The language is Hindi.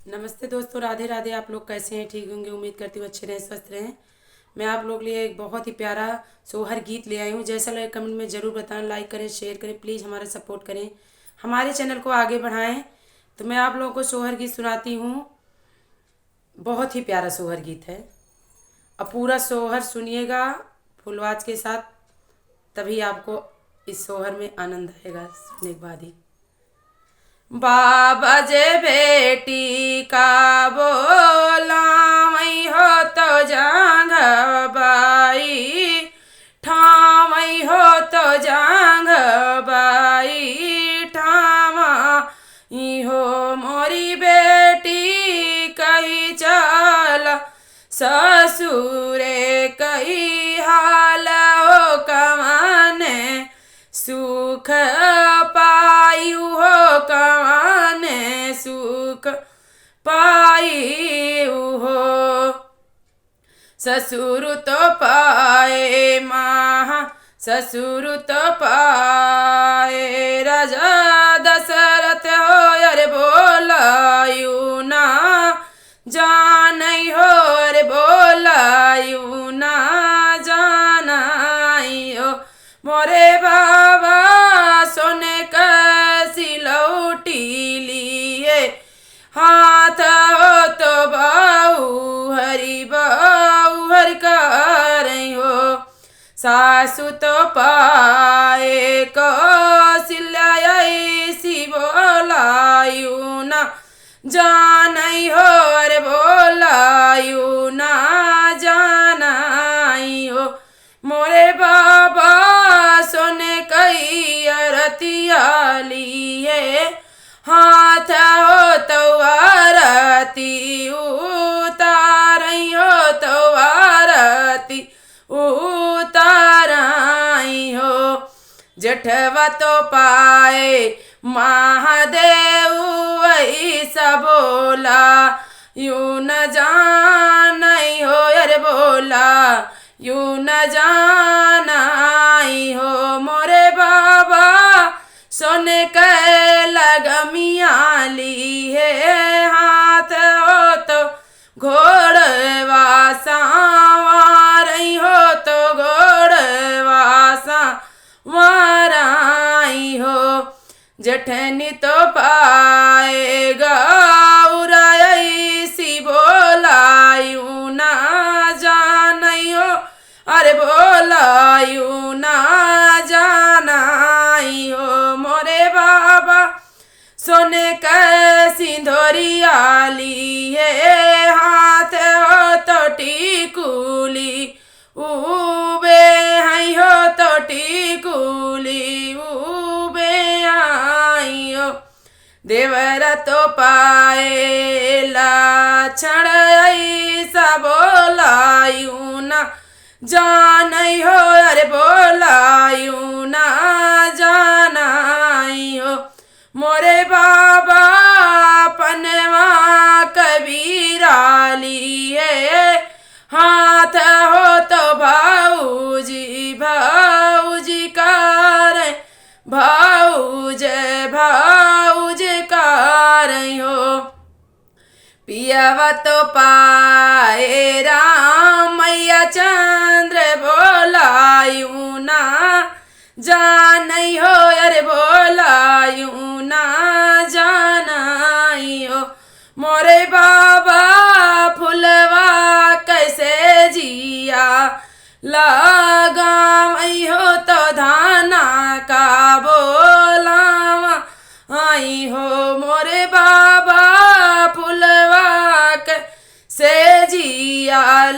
नमस्ते दोस्तों, राधे राधे। आप लोग कैसे हैं? ठीक होंगे, उम्मीद करती हूँ अच्छे रहें, स्वस्थ रहें। मैं आप लोग के लिए एक बहुत ही प्यारा सोहर गीत ले आई हूँ। जैसा लगे कमेंट में ज़रूर बताएं, लाइक करें, शेयर करें, प्लीज़ हमारा सपोर्ट करें, हमारे चैनल को आगे बढ़ाएं। तो मैं आप लोगों को सोहर गीत सुनाती हूँ। बहुत ही प्यारा सोहर गीत है। अब पूरा सोहर सुनिएगा फुलवाज के साथ, तभी आपको इस सोहर में आनंद आएगा सुनने के बाद ही। बाबा जे बेटी का बोला मई हो तो जांग बाई, ठामई हो तो जांग बाई, ठामा हो मोरी बेटी कही चल ससुरे कही हाल हो कमाने सुख पायु हो कमाने सुख पायु हो। ससुर तो पाए महा ससुर तो पाए, राजा दशरथ हो अरे बोलायु ना जानई हो, अरे बोलायु ना जानई हो। मोरे बाबा सोने का सिलौटी लिए हाथ हो तो बाऊ हरि कर हो। सासु तो पाए कौशल्या सी बोलायु ना जानई हो, अरे बोलायु ना जानई हो। मोरे बाबा सोने कई अरतिया लिए हाथ हो तो आरती उतारई हो, तो आरती उतारई हो। जेठवा तो पाए महादेव ऐसा बोला यू न जानई हो, अरे बोला यू न जानई हो। मोरे बाबा सोने के लगमिया ली है हाथ हो तो घोड़वा संवारई हो, तो घोड़वा संवारई हो। जठनी तो पाए गौरई सी बोलायु ना जानई हो, अरे बोलायु ना जानई हो। मोरे बाबा सोने का सिंदूरिया लिए हाथ हो तो टिकुली उबे हई हो, तो टिकुली उबे आई हो। देवर तो पाए लाछण ऐसा बोलायु ना जानई हो, अरे बोलायु ना जानई हो। मोरे बाबा पनवा कबीरा लिए हाथ हो तो भाऊजी भाऊजी कार भाऊज भाऊज कार हो। पियावा तो पाए राम मैया चंद्र बोलायु ना जानई हो, अरे बोलायु ना जानई हो। मोरे बाबा फुलवा कैसे जिया लगावई हो, तो धाना का बोलावा आई हो। मोरे बाबा फुलवा कैसे जिया